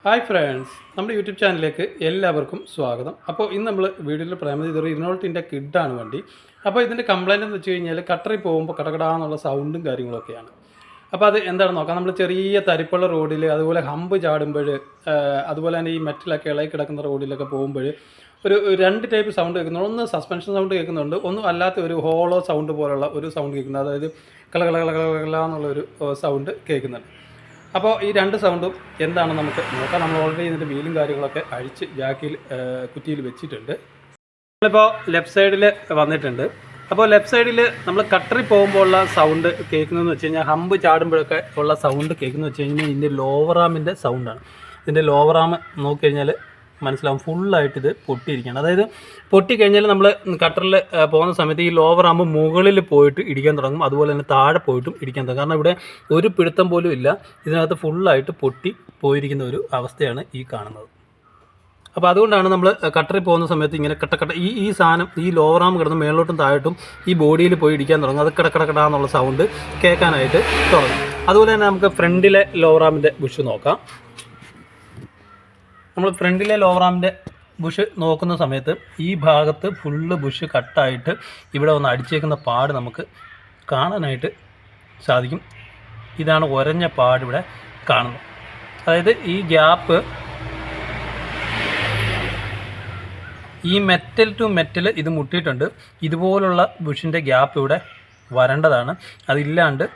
Hi friends, നമ്മുടെ YouTube ചാനലിലേക്ക് എല്ലാവർക്കും സ്വാഗതം. അപ്പോൾ ഇന്ന് നമ്മൾ വീഡിയോയിൽ പറയുന്നത് ഇതൊരു ഇന്നോൾട്ടിൻ്റെ കിഡാണ് വണ്ടി. അപ്പോൾ ഇതിൻ്റെ കംപ്ലയിൻ്റ് എന്ന് വെച്ച് കഴിഞ്ഞാൽ കട്ടറിൽ പോകുമ്പോൾ കടകടാന്നുള്ള സൗണ്ടും കാര്യങ്ങളൊക്കെയാണ്. അപ്പോൾ അത് എന്താണെന്ന് നോക്കാം. നമ്മൾ ചെറിയ തരിപ്പുള്ള റോഡിൽ, അതുപോലെ ഹമ്പ് ചാടുമ്പോൾ, അതുപോലെ തന്നെ ഈ മെറ്റലൊക്കെ ഇളകി കിടക്കുന്ന റോഡിലൊക്കെ പോകുമ്പോൾ ഒരു രണ്ട് ടൈപ്പ് സൗണ്ട് കേൾക്കുന്നുണ്ട്. ഒന്ന് സസ്പെൻഷൻ സൗണ്ട് കേൾക്കുന്നുണ്ട്, ഒന്നും അല്ലാത്ത ഒരു ഹോളോ സൗണ്ട് പോലുള്ള ഒരു സൗണ്ട് കേൾക്കുന്നത്, അതായത് കള എന്നുള്ളൊരു സൗണ്ട് കേൾക്കുന്നുണ്ട്. അപ്പോൾ ഈ രണ്ട് സൗണ്ടും എന്താണെന്ന് നമുക്ക് നോക്കാം. നമ്മൾ ഓൾറെഡി ഇതിൻ്റെ വീലും കാര്യങ്ങളൊക്കെ അഴിച്ച് ജാക്കിൽ കുറ്റിയിൽ വെച്ചിട്ടുണ്ട്. നമ്മളിപ്പോൾ ലെഫ്റ്റ് സൈഡിൽ വന്നിട്ടുണ്ട്. അപ്പോൾ ലെഫ്റ്റ് സൈഡിൽ നമ്മൾ കട്ടറിൽ പോകുമ്പോൾ ഉള്ള സൗണ്ട് കേൾക്കുന്നതെന്ന് വെച്ച് കഴിഞ്ഞാൽ, ഹമ്പ് ചാടുമ്പോഴൊക്കെ ഉള്ള സൗണ്ട് കേൾക്കുന്നതെന്ന് വെച്ച് കഴിഞ്ഞാൽ ഇതിൻ്റെ ലോവർ ആമിൻ്റെ സൗണ്ടാണ്. ഇതിൻ്റെ ലോവർ ആം നോക്കിക്കഴിഞ്ഞാൽ മനസ്സിലാവും, ഫുള്ളായിട്ട് ഇത് പൊട്ടിയിരിക്കുകയാണ്. അതായത് പൊട്ടിക്കഴിഞ്ഞാൽ നമ്മൾ കട്ടറിൽ പോകുന്ന സമയത്ത് ഈ ലോവർ ആകുമ്പോൾ മുകളിൽ പോയിട്ട് ഇടിക്കാൻ തുടങ്ങും, അതുപോലെ തന്നെ താഴെ പോയിട്ടും ഇടിക്കാൻ തുടങ്ങും. കാരണം ഇവിടെ ഒരു പിടുത്തം പോലും ഇല്ല, ഇതിനകത്ത് ഫുള്ളായിട്ട് പൊട്ടി പോയിരിക്കുന്ന ഒരു അവസ്ഥയാണ് ഈ കാണുന്നത്. അപ്പോൾ അതുകൊണ്ടാണ് നമ്മൾ കട്ടറിൽ പോകുന്ന സമയത്ത് ഇങ്ങനെ കട്ട ഈ സാധനം, ഈ ലോവർ ആം കിടന്ന് മേലോട്ടും താഴോട്ടും ഈ ബോഡിയിൽ പോയി ഇടിക്കാൻ തുടങ്ങും. അത് കിടക്കടക്കടാന്നുള്ള സൗണ്ട് കേൾക്കാനായിട്ട് തുടങ്ങും. അതുപോലെ തന്നെ നമുക്ക് ഫ്രണ്ടിലെ ലോവർ ആമിൻ്റെ ബുഷ് നോക്കാം. നമ്മൾ ഫ്രണ്ടിലെ ലോവർ ആമിൻ്റെ ബുഷ് നോക്കുന്ന സമയത്ത് ഈ ഭാഗത്ത് ഫുള്ള് ബുഷ് കട്ടായിട്ട് ഇവിടെ വന്ന് അടിച്ചേക്കുന്ന പാട് നമുക്ക് കാണാനായിട്ട് സാധിക്കും. ഇതാണ് ഒരഞ്ഞ പാട് ഇവിടെ കാണുന്നത്. അതായത് ഈ ഗ്യാപ്പ്, ഈ മെറ്റൽ ടു മെറ്റൽ ഇത് മുട്ടിയിട്ടുണ്ട്. ഇതുപോലുള്ള ബുഷിൻ്റെ ഗ്യാപ്പ് ഇവിടെ വരേണ്ടതാണ്. അതില്ലാണ്ട്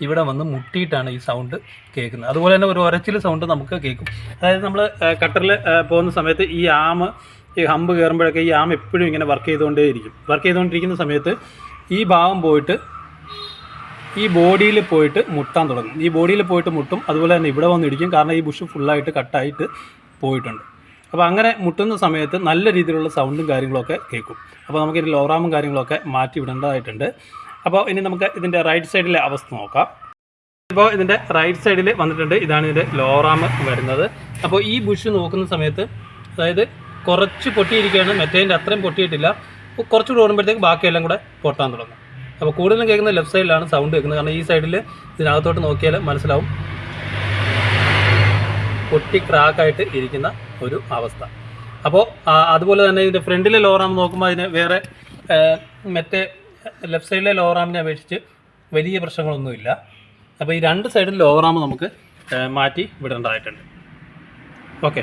ഇവിടെ വന്ന് മുട്ടിയിട്ടാണ് ഈ സൗണ്ട് കേൾക്കുന്നത്. അതുപോലെ തന്നെ ഒരു ഒരച്ചിൽ സൗണ്ട് നമുക്ക് കേൾക്കും. അതായത് നമ്മൾ കട്ടറിൽ പോകുന്ന സമയത്ത് ഈ ഹമ്പ് കയറുമ്പോഴൊക്കെ ഈ ആം എപ്പോഴും ഇങ്ങനെ വർക്ക് ചെയ്തുകൊണ്ടിരിക്കുന്ന സമയത്ത് ഈ ഭാഗം പോയിട്ട് ഈ ബോഡിയിൽ പോയിട്ട് മുട്ടാൻ തുടങ്ങും. ഈ ബോഡിയിൽ പോയിട്ട് മുട്ടും, അതുപോലെ തന്നെ ഇവിടെ വന്ന് ഇടിക്കും. കാരണം ഈ ബുഷ് ഫുള്ളായിട്ട് കട്ടായിട്ട് പോയിട്ടുണ്ട്. അപ്പോൾ അങ്ങനെ മുട്ടുന്ന സമയത്ത് നല്ല രീതിയിലുള്ള സൗണ്ടും കാര്യങ്ങളൊക്കെ കേൾക്കും. അപ്പോൾ നമുക്ക് ഇതിൻ്റെ ലോറാമും കാര്യങ്ങളൊക്കെ മാറ്റി വിടേണ്ടതായിട്ടുണ്ട്. അപ്പോൾ ഇനി നമുക്ക് ഇതിൻ്റെ റൈറ്റ് സൈഡിലെ അവസ്ഥ നോക്കാം. ഇപ്പോൾ ഇതിൻ്റെ റൈറ്റ് സൈഡിൽ വന്നിട്ടുണ്ട്. ഇതാണ് ഇതിൻ്റെ ലോറാം വരുന്നത്. അപ്പോൾ ഈ ബുഷ് നോക്കുന്ന സമയത്ത്, അതായത് കുറച്ച് പൊട്ടിയിരിക്കുകയാണ്, മറ്റേതിൻ്റെ അത്രയും പൊട്ടിയിട്ടില്ല. കുറച്ചുകൂടി ഓടുമ്പോഴത്തേക്ക് ബാക്കിയെല്ലാം കൂടെ പൊട്ടാൻ തുടങ്ങും. അപ്പോൾ കൂടുതലും കേൾക്കുന്നത് ലെഫ്റ്റ് സൈഡിലാണ് സൗണ്ട് കേൾക്കുന്നത്. കാരണം ഈ സൈഡിൽ ഇതിനകത്തോട്ട് നോക്കിയാൽ മനസ്സിലാവും, പൊട്ടി ക്രാക്കായിട്ട് ഇരിക്കുന്ന ഒരു അവസ്ഥ. അപ്പോൾ അതുപോലെ തന്നെ ഇതിൻ്റെ ഫ്രണ്ടിലെ ലോറാം നോക്കുമ്പോൾ അതിന് വേറെ മറ്റേ ലെഫ്റ്റ് സൈഡിലെ ലോവറാമിനെ അപേക്ഷിച്ച് വലിയ പ്രശ്നങ്ങളൊന്നുമില്ല. അപ്പോൾ ഈ രണ്ട് സൈഡിൽ ലോവറാം നമുക്ക് മാറ്റി വിടേണ്ടതായിട്ടുണ്ട്. ഓക്കെ.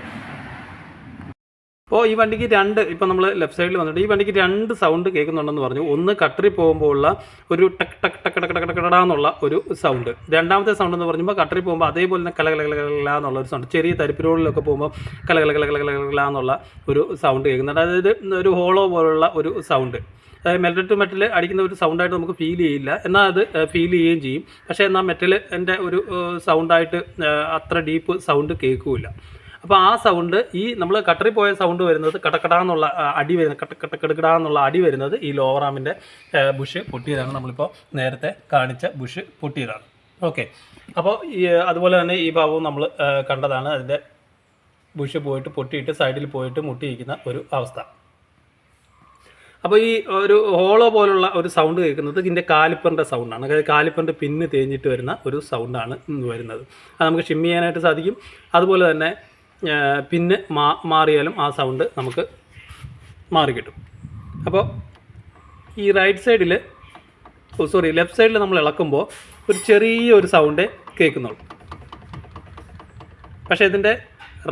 അപ്പോൾ ഈ വണ്ടിക്ക് ഇപ്പോൾ നമ്മൾ ലെഫ്റ്റ് സൈഡിൽ വന്നിട്ട് ഈ വണ്ടിക്ക് രണ്ട് സൗണ്ട് കേൾക്കുന്നുണ്ടെന്ന് പറഞ്ഞു. ഒന്ന് കട്ടറിൽ പോകുമ്പോൾ ഉള്ള ഒരു ടക്ക് ടക്ക് ടക്ക് ടക്ക് ടക്ക് ടക്കടാന്നുള്ള ഒരു സൗണ്ട്. രണ്ടാമത്തെ സൗണ്ട് എന്ന് പറയുമ്പോൾ കട്ടറിൽ പോകുമ്പോൾ അതേപോലെ തന്നെ കലകലകലകല എന്നുള്ള ഒരു സൗണ്ട്. ചെറിയ തരിപ്പിരോടിലൊക്കെ പോകുമ്പോൾ കലകലകലകലകല എന്നുള്ള ഒരു സൗണ്ട് കേൾക്കുന്നുണ്ട്. അതായത് ഒരു ഹോളോ പോലുള്ള ഒരു സൗണ്ട്. അതായത് മെറ്റൽ ടു മെറ്റൽ അടിക്കുന്ന ഒരു സൗണ്ടായിട്ട് നമുക്ക് ഫീൽ ചെയ്യില്ല, എന്നാൽ അത് ഫീൽ ചെയ്യുകയും ചെയ്യും. പക്ഷേ എന്നാൽ മെറ്റലിൻ്റെ ഒരു സൗണ്ടായിട്ട് അത്ര ഡീപ്പ് സൗണ്ട് കേൾക്കില്ല. അപ്പോൾ ആ സൗണ്ട്, ഈ നമ്മൾ കട്ടറിൽ പോയ സൗണ്ട് വരുന്നത് കടക്കടാന്നുള്ള അടി വരുന്നത്, കടക്കടാന്നുള്ള അടി വരുന്നത് ഈ ലോവറാമിൻ്റെ ബുഷ് പൊട്ടിയതാണ്. നമ്മളിപ്പോൾ നേരത്തെ കാണിച്ച ബുഷ് പൊട്ടിയതാണ്. ഓക്കെ. അപ്പോൾ അതുപോലെ തന്നെ ഈ ഭാഗവും നമ്മൾ കണ്ടതാണ്. അതിൻ്റെ ബുഷ് പോയിട്ട് പൊട്ടിയിട്ട് സൈഡിൽ പോയിട്ട് മുട്ടിയിരിക്കുന്ന ഒരു അവസ്ഥ. അപ്പോൾ ഈ ഒരു ഹോളോ പോലുള്ള ഒരു സൗണ്ട് കേൾക്കുന്നത് ഇതിൻ്റെ കാലിപ്പറിൻ്റെ സൗണ്ടാണ്. അതായത് കാലിപ്പറിൻ്റെ പിന്ന് തേഞ്ഞിട്ട് വരുന്ന ഒരു സൗണ്ടാണ് വരുന്നത്. അത് നമുക്ക് ഷിമ്മി ചെയ്യാനായിട്ട് സാധിക്കും. അതുപോലെ തന്നെ പിന്ന് മാറിയാലും ആ സൗണ്ട് നമുക്ക് മാറിക്കിട്ടും. അപ്പോൾ ഈ ലെഫ്റ്റ് സൈഡിൽ നമ്മൾ ഇളക്കുമ്പോൾ ഒരു ചെറിയൊരു സൗണ്ടേ കേൾക്കുന്നുള്ളൂ. പക്ഷേ ഇതിൻ്റെ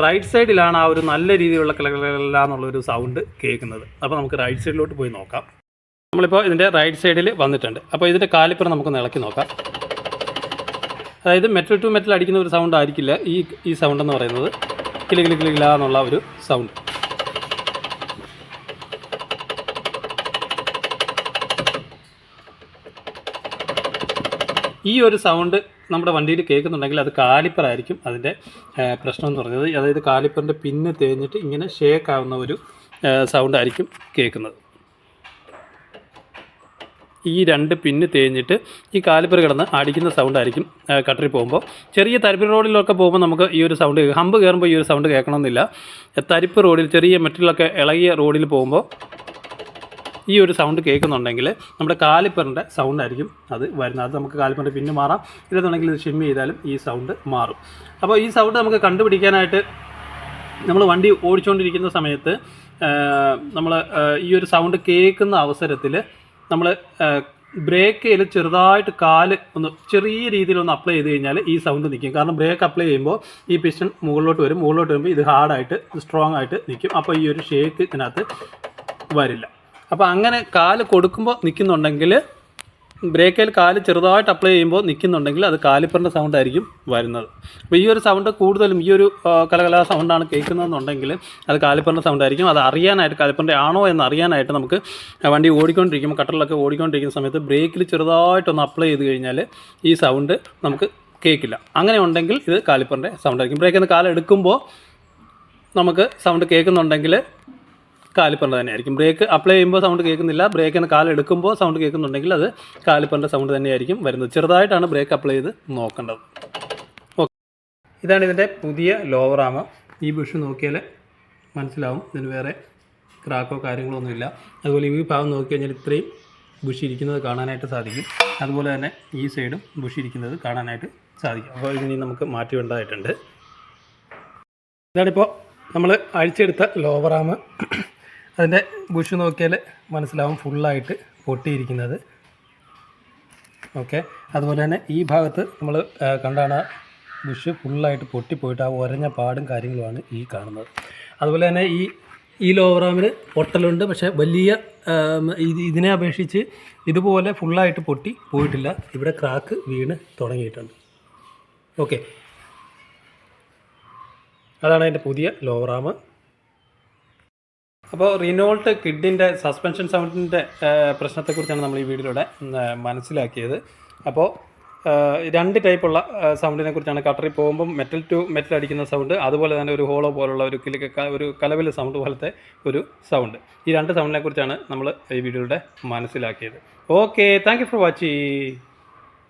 റൈറ്റ് സൈഡിലാണ് ആ ഒരു നല്ല രീതിയിലുള്ള കലകല എന്നുള്ളൊരു സൗണ്ട് കേൾക്കുന്നത്. അപ്പോൾ നമുക്ക് റൈറ്റ് സൈഡിലോട്ട് പോയി നോക്കാം. നമ്മളിപ്പോൾ ഇതിൻ്റെ റൈറ്റ് സൈഡിൽ വന്നിട്ടുണ്ട്. അപ്പോൾ ഇതിൻ്റെ കാലിപ്പർ നമുക്കൊന്ന് ഇളക്കി നോക്കാം. അതായത് മെറ്റൽ ടു മെറ്റൽ അടിക്കുന്ന ഒരു സൗണ്ട് ആയിരിക്കില്ല ഈ സൗണ്ട് എന്ന് പറയുന്നത്. കിളികിളികിളികില എന്നുള്ള ഒരു സൗണ്ട്. ഈ ഒരു സൗണ്ട് നമ്മുടെ വണ്ടിയിൽ കേൾക്കുന്നുണ്ടെങ്കിൽ അത് കാലിപ്പറായിരിക്കും അതിൻ്റെ പ്രശ്നം എന്ന് പറയുന്നത്. അതായത് കാലിപ്പറിൻ്റെ പിന്ന് തേഞ്ഞിട്ട് ഇങ്ങനെ ഷേക്ക് ആവുന്ന ഒരു സൗണ്ടായിരിക്കും കേൾക്കുന്നത്. ഈ രണ്ട് പിന്ന് തേഞ്ഞിട്ട് ഈ കാലിപ്പർ കിടന്ന് അടിക്കുന്ന സൗണ്ടായിരിക്കും കട്ടറിൽ പോകുമ്പോൾ. ചെറിയ തരിപ്പ് റോഡിലൊക്കെ പോകുമ്പോൾ നമുക്ക് ഈ ഒരു സൗണ്ട്, ഹമ്പ് കയറുമ്പോൾ ഈ ഒരു സൗണ്ട് കേൾക്കണമെന്നില്ല. തരിപ്പ് റോഡിൽ, ചെറിയ മെറ്റലൊക്കെ ഇളകിയ റോഡിൽ പോകുമ്പോൾ ഈ ഒരു സൗണ്ട് കേൾക്കുന്നുണ്ടെങ്കിൽ നമ്മുടെ കാലിപ്പറിൻ്റെ സൗണ്ടായിരിക്കും അത് വരുന്നത്. അത് നമുക്ക് കാലിപ്പറിൻ്റെ പിന്ന് മാറാം, ഇല്ലെന്നുണ്ടെങ്കിൽ ഇത് ഷിമ്മി ചെയ്താലും ഈ സൗണ്ട് മാറും. അപ്പോൾ ഈ സൗണ്ട് നമുക്ക് കണ്ടുപിടിക്കാനായിട്ട് നമ്മൾ വണ്ടി ഓടിച്ചുകൊണ്ടിരിക്കുന്ന സമയത്ത് നമ്മൾ ഈ ഒരു സൗണ്ട് കേൾക്കുന്ന അവസരത്തിൽ നമ്മൾ ബ്രേക്കിൽ ചെറുതായിട്ട് കാല് ഒന്ന് ചെറിയ രീതിയിലൊന്ന് അപ്ലൈ ചെയ്ത് കഴിഞ്ഞാൽ ഈ സൗണ്ട് നിൽക്കും. കാരണം ബ്രേക്ക് അപ്ലൈ ചെയ്യുമ്പോൾ ഈ പിസ്റ്റൺ മുകളിലോട്ട് വരുമ്പോൾ ഇത് ഹാർഡായിട്ട് സ്ട്രോങ് ആയിട്ട് നിൽക്കും. അപ്പോൾ ഈ ഒരു ഷേക്ക് ഇതിനകത്ത് വരില്ല. അപ്പോൾ അങ്ങനെ കാല് കൊടുക്കുമ്പോൾ നിൽക്കുന്നുണ്ടെങ്കിൽ, ബ്രേക്കിൽ കാല് ചെറുതായിട്ട് അപ്ലൈ ചെയ്യുമ്പോൾ നിൽക്കുന്നുണ്ടെങ്കിൽ അത് കാലിപ്പറിൻ്റെ സൗണ്ട് ആയിരിക്കും വരുന്നത്. അപ്പോൾ ഈ ഒരു സൗണ്ട് കൂടുതലും ഈ ഒരു കലകലാ സൗണ്ടാണ് കേൾക്കുന്നതെന്നുണ്ടെങ്കിൽ അത് കാലിപ്പറിൻ്റെ സൗണ്ട് ആയിരിക്കും. അത് അറിയാനായിട്ട് കാലിപ്പറിൻ്റെ ആണോ എന്ന് അറിയാനായിട്ട് നമുക്ക് വണ്ടി ഓടിക്കൊണ്ടിരിക്കുമ്പോൾ, കട്ടറിലൊക്കെ ഓടിക്കൊണ്ടിരിക്കുന്ന സമയത്ത് ബ്രേക്കിൽ ചെറുതായിട്ടൊന്ന് അപ്ലൈ ചെയ്ത് കഴിഞ്ഞാൽ ഈ സൗണ്ട് നമുക്ക് കേൾക്കില്ല. അങ്ങനെ ഉണ്ടെങ്കിൽ ഇത് കാലിപ്പറിൻ്റെ സൗണ്ട് ആയിരിക്കും. ബ്രേക്കിൽ നിന്ന് കാലെടുക്കുമ്പോൾ നമുക്ക് സൗണ്ട് കേൾക്കുന്നുണ്ടെങ്കിൽ കാലിപ്പറിൻ്റെ തന്നെയായിരിക്കും. ബ്രേക്ക് അപ്ലൈ ചെയ്യുമ്പോൾ സൗണ്ട് കേൾക്കുന്നില്ല, ബ്രേക്കിൽ നിന്ന് കാലെടുക്കുമ്പോൾ സൗണ്ട് കേൾക്കുന്നുണ്ടെങ്കിൽ അത് കാലിപ്പറിൻ്റെ സൗണ്ട് തന്നെയായിരിക്കും വരുന്നത്. ചെറുതായിട്ടാണ് ബ്രേക്ക് അപ്ലൈ ചെയ്ത് നോക്കേണ്ടത്. ഓക്കെ, ഇതാണ് ഇതിൻ്റെ പുതിയ ലോവർ ആം. ഈ ബുഷ് നോക്കിയാൽ മനസ്സിലാവും ഇതിന് വേറെ ക്രാക്കോ കാര്യങ്ങളോ ഒന്നുമില്ല. അതുപോലെ ഈ ഭാഗം നോക്കി കഴിഞ്ഞാൽ ഇത്രയും ബുഷ് ഇരിക്കുന്നത് കാണാനായിട്ട് സാധിക്കും. അതുപോലെ തന്നെ ഈ സൈഡും ബുഷ് ഇരിക്കുന്നത് കാണാനായിട്ട് സാധിക്കും. അപ്പോൾ ഇതിനി നമുക്ക് മാറ്റിവേണ്ടതായിട്ടുണ്ട്. ഇതാണിപ്പോൾ നമ്മൾ അഴിച്ചെടുത്ത ലോവർ ആം. അതിൻ്റെ ബുഷ് നോക്കിയാൽ മനസ്സിലാവും ഫുള്ളായിട്ട് പൊട്ടിയിരിക്കുന്നത്. ഓക്കെ, അതുപോലെ തന്നെ ഈ ഭാഗത്ത് നമ്മൾ കണ്ടാണ് ബുഷ് ഫുള്ളായിട്ട് പൊട്ടിപ്പോയിട്ട് ആ ഒരഞ്ഞ പാടും കാര്യങ്ങളുമാണ് ഈ കാണുന്നത്. അതുപോലെ തന്നെ ഈ ലോവർ ആമിന് പൊട്ടലുണ്ട്, പക്ഷേ വലിയ ഇതിനെ അപേക്ഷിച്ച് ഇതുപോലെ ഫുള്ളായിട്ട് പൊട്ടി പോയിട്ടില്ല. ഇവിടെ ക്രാക്ക് വീണ് തുടങ്ങിയിട്ടുണ്ട്. ഓക്കെ, അതാണ് അതിൻ്റെ പുതിയ ലോവർ ആം. അപ്പോൾ റിനോൾട്ട് കിഡിൻ്റെ സസ്പെൻഷൻ സൗണ്ടിൻ്റെ പ്രശ്നത്തെക്കുറിച്ചാണ് നമ്മൾ ഈ വീഡിയോയിലൂടെ മനസ്സിലാക്കിയത്. അപ്പോൾ രണ്ട് ടൈപ്പുള്ള സൗണ്ടിനെ കുറിച്ചാണ്. കട്ടറിൽ പോകുമ്പം മെറ്റൽ ടു മെറ്റൽ അടിക്കുന്ന സൗണ്ട്, അതുപോലെ തന്നെ ഒരു ഹോളോ പോലുള്ള ഒരു കലവിൽ സൗണ്ട് പോലത്തെ ഒരു സൗണ്ട്. ഈ രണ്ട് സൗണ്ടിനെ കുറിച്ചാണ് നമ്മൾ ഈ വീഡിയോയിലൂടെ മനസ്സിലാക്കിയത്. Okay, thank you for watching.